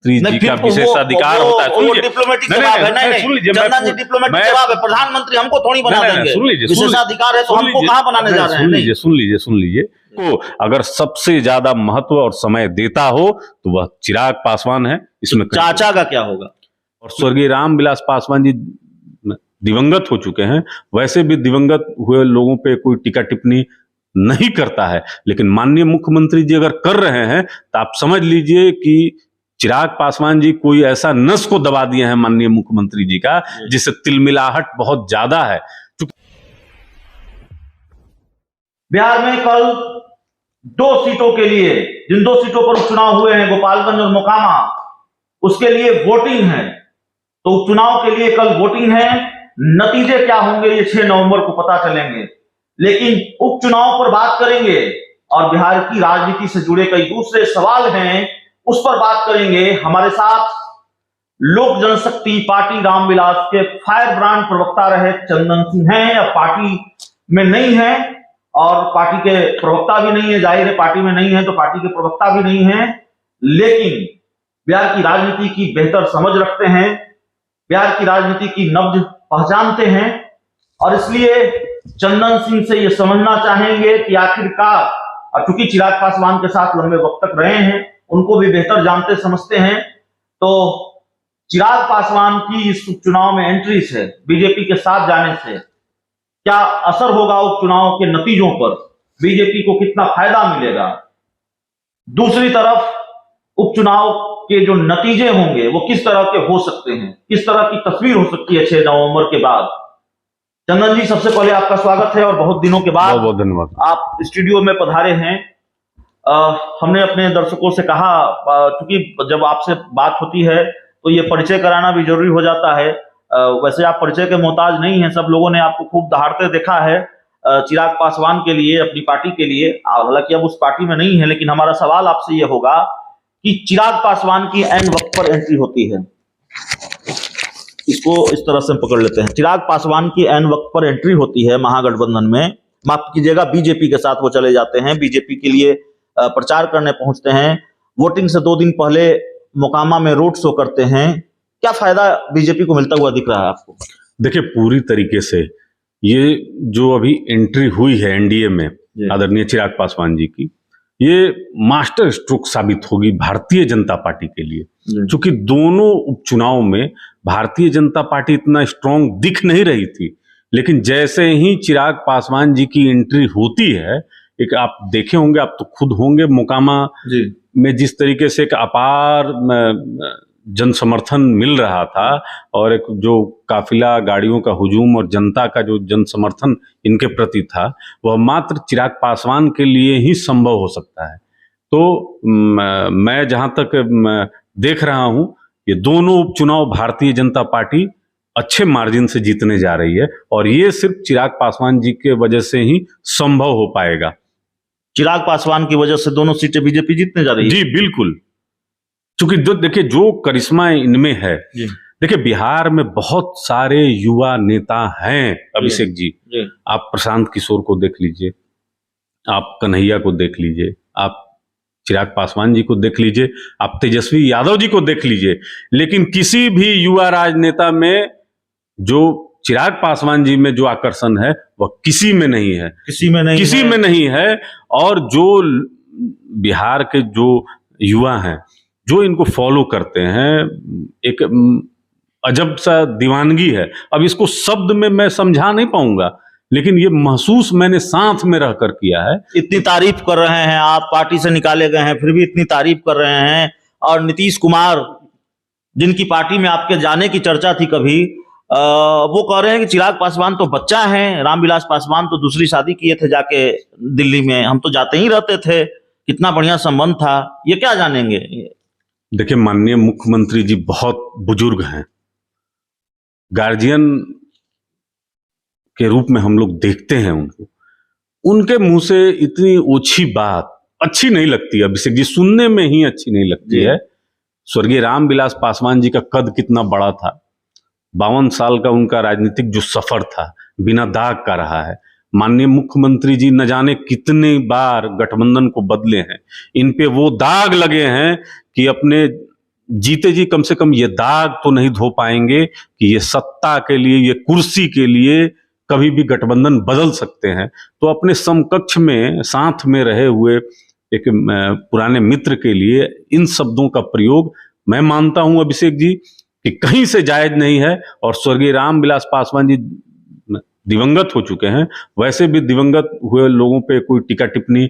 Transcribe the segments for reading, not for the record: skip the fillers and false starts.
जी का विशेषाधिकार होता है। वो डिप्लोमेटिक जवाब है। नहीं, चंदन जी डिप्लोमेटिक जवाब है। प्रधानमंत्री हमको थोड़ी बना देंगे। विशेषाधिकार है तो हमको कहाँ बनाने जा रहे हैं? सुन लीजिए को अगर सबसे ज्यादा महत्व और समय देता हो तो वह चिराग पासवान है। इसमें चाचा का क्या होगा? और स्वर्गीय रामविलास पासवान जी दिवंगत हो चुके हैं, वैसे भी दिवंगत हुए लोगों पे कोई टीका टिप्पणी नहीं करता है, लेकिन माननीय मुख्यमंत्री जी अगर कर रहे हैं तो आप समझ लीजिए कि चिराग पासवान जी कोई ऐसा नस को दबा दिए हैं माननीय मुख्यमंत्री जी का, जिससे तिलमिलाहट बहुत ज्यादा है। बिहार में कल 2 सीटों के लिए, जिन 2 सीटों पर उपचुनाव हुए हैं, गोपालगंज और मोकामा, उसके लिए वोटिंग है। तो उपचुनाव के लिए कल वोटिंग है। नतीजे क्या होंगे ये 6 नवंबर को पता चलेंगे। लेकिन उपचुनाव पर बात करेंगे और बिहार की राजनीति से जुड़े कई दूसरे सवाल हैं, उस पर बात करेंगे। हमारे साथ लोक जनशक्ति पार्टी रामविलास के फायर ब्रांड प्रवक्ता रहे चंदन सिंह हैं। अब पार्टी में नहीं है और पार्टी के प्रवक्ता भी नहीं है। जाहिर है पार्टी में नहीं है तो पार्टी के प्रवक्ता भी नहीं है, लेकिन बिहार की राजनीति की बेहतर समझ रखते हैं, बिहार की राजनीति की नब्ज पहचानते हैं और इसलिए चंदन सिंह से यह समझना चाहेंगे कि आखिरकार, और चूंकि चिराग पासवान के साथ लंबे वक्त तक रहे हैं, उनको भी बेहतर जानते समझते हैं, तो चिराग पासवान की इस उपचुनाव में एंट्री से, बीजेपी के साथ जाने से क्या असर होगा उपचुनाव के नतीजों पर, बीजेपी को कितना फायदा मिलेगा। दूसरी तरफ उपचुनाव के जो नतीजे होंगे वो किस तरह के हो सकते हैं, किस तरह की तस्वीर हो सकती है 6 नवंबर के बाद। चंदन जी, सबसे पहले आपका स्वागत है और बहुत दिनों के बाद बहुत धन्यवाद आप स्टूडियो में पधारे हैं। हमने अपने दर्शकों से कहा, क्योंकि जब आपसे बात होती है तो ये परिचय कराना भी जरूरी हो जाता है। वैसे आप परिचय के मोहताज नहीं हैं, सब लोगों ने आपको खूब दहाड़ते देखा है चिराग पासवान के लिए, अपनी पार्टी के लिए। हालांकि अब उस पार्टी में नहीं है, लेकिन हमारा सवाल आपसे ये होगा कि चिराग पासवान की ऐन वक्त पर एंट्री होती है, इसको इस तरह से पकड़ लेते हैं। चिराग पासवान की ऐन वक्त पर एंट्री होती है महागठबंधन में, माफ कीजिएगा बीजेपी के साथ वो चले जाते हैं, बीजेपी के लिए प्रचार करने पहुंचते हैं। वोटिंग से 2 दिन पहले मोकामा में रोड शो करते हैं। क्या फायदा बीजेपी को मिलता हुआ दिख रहा है आपको? देखिए, पूरी तरीके से ये जो अभी एंट्री हुई है एनडीए में आदरणीय चिराग पासवान जी की, ये मास्टर स्ट्रोक साबित होगी भारतीय जनता पार्टी के लिए, क्योंकि दोनों उपचुनाव में भारतीय जनता पार्टी इतना स्ट्रांग दिख नहीं रही थी, लेकिन जैसे ही चिराग पासवान जी की एंट्री होती है, एक आप देखे होंगे, आप तो खुद होंगे मोकामा में जिस तरीके से एक अपार जन समर्थन मिल रहा था और एक जो काफिला गाड़ियों का हुजूम और जनता का जो जन समर्थन इनके प्रति था, वह मात्र चिराग पासवान के लिए ही संभव हो सकता है। तो मैं जहां तक देख रहा हूं, ये दोनों उपचुनाव भारतीय जनता पार्टी अच्छे मार्जिन से जीतने जा रही है और ये सिर्फ चिराग पासवान जी के वजह से ही संभव हो पाएगा। चिराग पासवान की वजह से दोनों सीटें बीजेपी जीतने जा रही है? जी बिल्कुल, क्योंकि देखिए जो करिश्मा इनमें है, देखिए बिहार में बहुत सारे युवा नेता हैं अभिषेक जी। आप प्रशांत किशोर को देख लीजिए, आप कन्हैया को देख लीजिए, आप चिराग पासवान जी को देख लीजिए, आप तेजस्वी यादव जी को देख लीजिए, लेकिन किसी भी युवा राजनेता में जो चिराग पासवान जी में जो आकर्षण है वह किसी में नहीं है, किसी में नहीं है। और जो बिहार के जो युवा हैं जो इनको फॉलो करते हैं, एक अजब सा दीवानगी है। अब इसको शब्द में मैं समझा नहीं पाऊंगा, लेकिन ये महसूस मैंने साथ में रहकर किया है। इतनी तारीफ कर रहे हैं आप, पार्टी से निकाले गए हैं फिर भी इतनी तारीफ कर रहे हैं, और नीतीश कुमार जिनकी पार्टी में आपके जाने की चर्चा थी कभी, वो कह रहे हैं कि चिराग पासवान तो बच्चा है, रामविलास पासवान तो दूसरी शादी किए थे जाके दिल्ली में, हम तो जाते ही रहते थे, कितना बढ़िया संबंध था। ये क्या जानेंगे? देखिए, माननीय मुख्यमंत्री जी बहुत बुजुर्ग हैं, गार्जियन के रूप में हम लोग देखते हैं उनको, उनके मुंह से इतनी ओछी बात अच्छी नहीं लगती अभिषेक जी, सुनने में ही अच्छी नहीं लगती है। स्वर्गीय रामविलास पासवान जी का कद कितना बड़ा था, 52 साल का उनका राजनीतिक जो सफर था बिना दाग का रहा है। माननीय मुख्यमंत्री जी न जाने कितने बार गठबंधन को बदले हैं, इन पे वो दाग लगे हैं कि अपने जीते जी कम से कम ये दाग तो नहीं धो पाएंगे कि ये सत्ता के लिए, ये कुर्सी के लिए कभी भी गठबंधन बदल सकते हैं। तो अपने समकक्ष में साथ में रहे हुए एक पुराने मित्र के लिए इन शब्दों का प्रयोग मैं मानता हूं अभिषेक जी कि कहीं से जायज नहीं है। और स्वर्गीय रामविलास पासवान जी दिवंगत हो चुके हैं, वैसे भी दिवंगत हुए लोगों पे कोई टीका टिप्पणी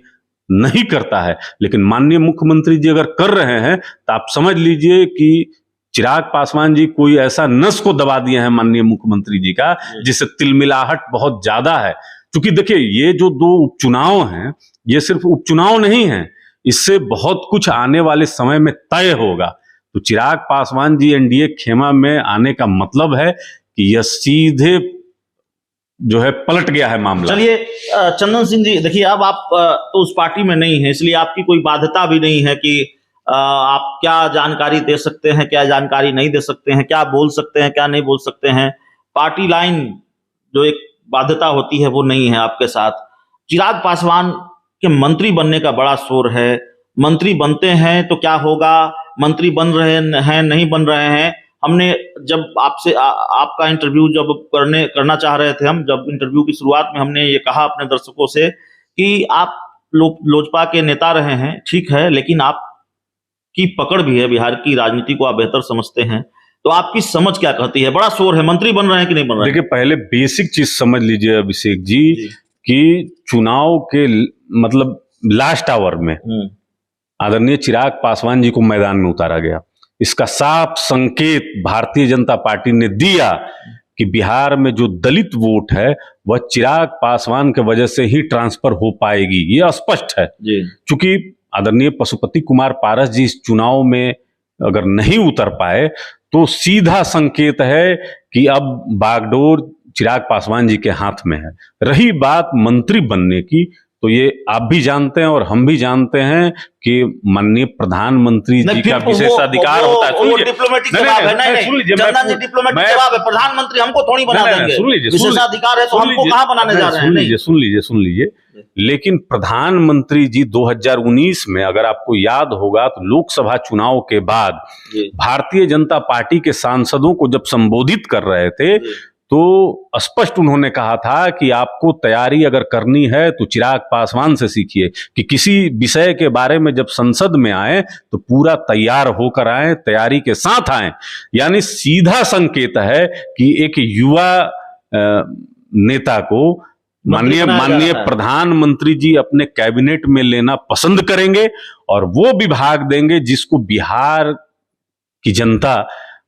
नहीं करता है, लेकिन माननीय मुख्यमंत्री जी अगर कर रहे हैं तो आप समझ लीजिए कि चिराग पासवान जी कोई ऐसा नस को दबा दिए हैं माननीय मुख्यमंत्री जी का, जिससे तिलमिलाहट बहुत ज्यादा है। क्योंकि देखिए ये जो 2 उपचुनाव हैं, ये सिर्फ उपचुनाव नहीं है, इससे बहुत कुछ आने वाले समय में तय होगा। तो चिराग पासवान जी एनडीए खेमा में आने का मतलब है कि यह सीधे जो है पलट गया है मामला। चलिए चंदन सिंह जी, देखिए अब आप तो उस पार्टी में नहीं है, इसलिए आपकी कोई बाध्यता भी नहीं है कि आप क्या जानकारी दे सकते हैं, क्या जानकारी नहीं दे सकते हैं, क्या बोल सकते हैं, क्या नहीं बोल सकते हैं। पार्टी लाइन जो एक बाध्यता होती है वो नहीं है आपके साथ। चिराग पासवान के मंत्री बनने का बड़ा शोर है। मंत्री बनते हैं तो क्या होगा, मंत्री बन रहे हैं नहीं बन रहे हैं। हमने जब आपसे आपका इंटरव्यू जब करना चाह रहे थे, हम जब इंटरव्यू की शुरुआत में हमने ये कहा अपने दर्शकों से कि आप लोजपा के नेता रहे हैं, ठीक है, लेकिन आपकी पकड़ भी है, बिहार की राजनीति को आप बेहतर समझते हैं, तो आपकी समझ क्या कहती है? बड़ा शोर है, मंत्री बन रहे हैं कि नहीं बन रहे हैं? देखिए पहले बेसिक चीज समझ लीजिए अभिषेक जी कि चुनाव के मतलब लास्ट आवर में आदरणीय चिराग पासवान जी को मैदान में उतारा गया। इसका साफ संकेत भारतीय जनता पार्टी ने दिया कि बिहार में जो दलित वोट है वह चिराग पासवान के वजह से ही ट्रांसफर हो पाएगी, ये स्पष्ट है। क्योंकि आदरणीय पशुपति कुमार पारस जी इस चुनाव में अगर नहीं उतर पाए तो सीधा संकेत है कि अब बागडोर चिराग पासवान जी के हाथ में है। रही बात मंत्री बनने की, तो ये आप भी जानते हैं और हम भी जानते हैं कि माननीय प्रधानमंत्री जी का विशेषाधिकार होता है। वो डिप्लोमेटिक जवाब है। नहीं, चंदन जी डिप्लोमेटिक जवाब है, प्रधानमंत्री हमको थोड़ी बना देंगे। सुन लीजिए, विशेषाधिकार है तो हमको कहां बनाने जा रहे हैं? सुन लीजिए। लेकिन प्रधानमंत्री जी 2019 में अगर आपको याद होगा तो लोकसभा चुनाव के बाद भारतीय जनता पार्टी के सांसदों को जब संबोधित कर रहे थे तो स्पष्ट उन्होंने कहा था कि आपको तैयारी अगर करनी है तो चिराग पासवान से सीखिए, कि किसी विषय के बारे में जब संसद में आए तो पूरा तैयार होकर आए, तैयारी के साथ आए। यानी सीधा संकेत है कि एक युवा नेता को माननीय प्रधानमंत्री जी अपने कैबिनेट में लेना पसंद करेंगे और वो विभाग देंगे जिसको बिहार की जनता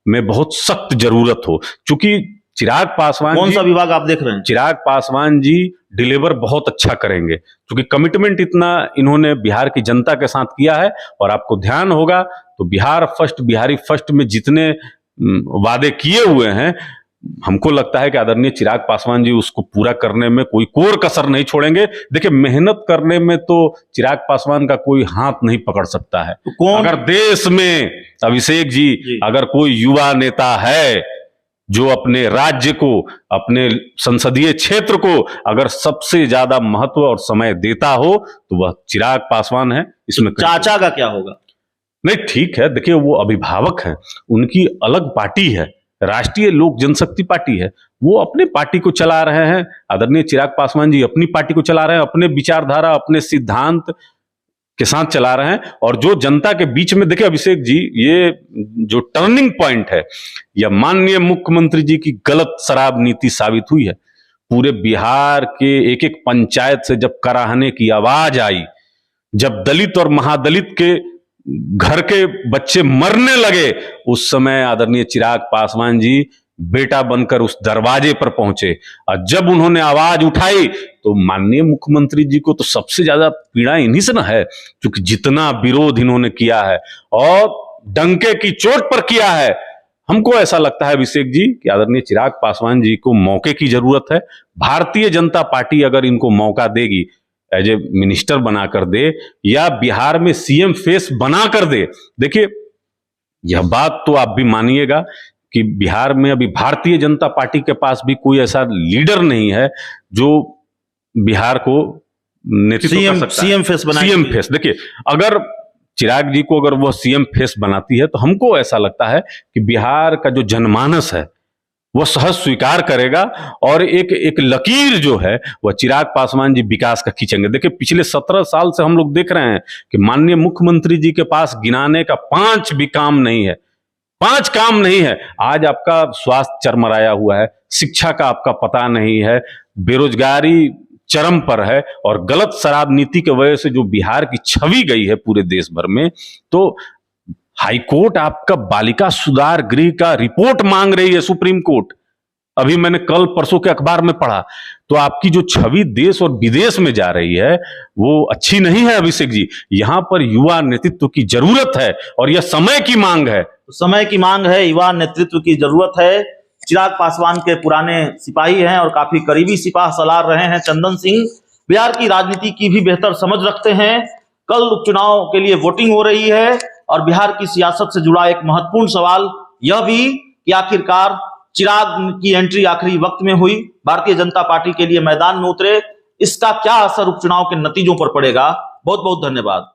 में बहुत सख्त जरूरत हो। क्योंकि चिराग पासवान कौन सा विभाग आप देख रहे हैं? चिराग पासवान जी डिलीवर बहुत अच्छा करेंगे, क्योंकि कमिटमेंट इतना इन्होंने बिहार की जनता के साथ किया है। और आपको ध्यान होगा तो बिहार फर्स्ट, बिहारी फर्स्ट में जितने वादे किए हुए हैं, हमको लगता है कि आदरणीय चिराग पासवान जी उसको पूरा करने में कोई कोर कसर नहीं छोड़ेंगे। देखिए मेहनत करने में तो चिराग पासवान का कोई हाथ नहीं पकड़ सकता है। तो अगर देश में अभिषेक जी अगर कोई युवा नेता है जो अपने राज्य को, अपने संसदीय क्षेत्र को अगर सबसे ज्यादा महत्व और समय देता हो तो वह चिराग पासवान है। इसमें तो चाचा का क्या होगा? नहीं, ठीक है, देखिए वो अभिभावक हैं, उनकी अलग पार्टी है, राष्ट्रीय लोक जनशक्ति पार्टी है, वो अपने पार्टी को चला रहे हैं। आदरणीय चिराग पासवान जी अपनी पार्टी को चला रहे हैं, अपने विचारधारा, अपने सिद्धांत के साथ चला रहे हैं। और जो जनता के बीच में, देखिए अभिषेक जी, ये जो टर्निंग पॉइंट है यह माननीय मुख्यमंत्री जी की गलत शराब नीति साबित हुई है। पूरे बिहार के एक एक पंचायत से जब कराहने की आवाज आई, जब दलित और महादलित के घर के बच्चे मरने लगे, उस समय आदरणीय चिराग पासवान जी बेटा बनकर उस दरवाजे पर पहुंचे। और जब उन्होंने आवाज उठाई तो माननीय मुख्यमंत्री जी को तो सबसे ज्यादा पीड़ा इन्हीं से ना है, क्योंकि जितना विरोध इन्होंने किया है और डंके की चोट पर किया है। हमको ऐसा लगता है अभिषेक जी कि आदरणीय चिराग पासवान जी को मौके की जरूरत है। भारतीय जनता पार्टी अगर इनको मौका देगी, एज ए मिनिस्टर बनाकर दे या बिहार में सीएम फेस बनाकर दे, देखिए यह बात तो आप भी मानिएगा कि बिहार में अभी भारतीय जनता पार्टी के पास भी कोई ऐसा लीडर नहीं है जो बिहार को नेतृत्व कर सकता है। सीएम फेस बनाए। सीएम फेस, देखिए अगर चिराग जी को अगर वह सीएम फेस बनाती है तो हमको ऐसा लगता है कि बिहार का जो जनमानस है वह सहज स्वीकार करेगा और एक लकीर जो है वह चिराग पासवान जी विकास का खींचेंगे। देखिए पिछले 17 साल से हम लोग देख रहे हैं कि माननीय मुख्यमंत्री जी के पास गिनाने का 5 भी काम नहीं है, 5 काम नहीं है। आज आपका स्वास्थ्य चरमराया हुआ है, शिक्षा का आपका पता नहीं है, बेरोजगारी चरम पर है और गलत शराब नीति की वजह से जो बिहार की छवि गई है पूरे देश भर में, तो हाईकोर्ट आपका बालिका सुधार गृह का रिपोर्ट मांग रही है, सुप्रीम कोर्ट। अभी मैंने कल परसों के अखबार में पढ़ा, तो आपकी जो छवि देश और विदेश में जा रही है वो अच्छी नहीं है अभिषेक जी। यहां पर युवा नेतृत्व की जरूरत है और यह समय की मांग है। समय की मांग है, युवा नेतृत्व की जरूरत है। चिराग पासवान के पुराने सिपाही हैं और काफी करीबी सिपाह सलार रहे हैं चंदन सिंह, बिहार की राजनीति की भी बेहतर समझ रखते हैं। कल उपचुनाव के लिए वोटिंग हो रही है और बिहार की सियासत से जुड़ा एक महत्वपूर्ण सवाल यह भी कि आखिरकार चिराग की एंट्री आखिरी वक्त में हुई, भारतीय जनता पार्टी के लिए मैदान में उतरे, इसका क्या असर उपचुनाव के नतीजों पर पड़ेगा। बहुत बहुत धन्यवाद।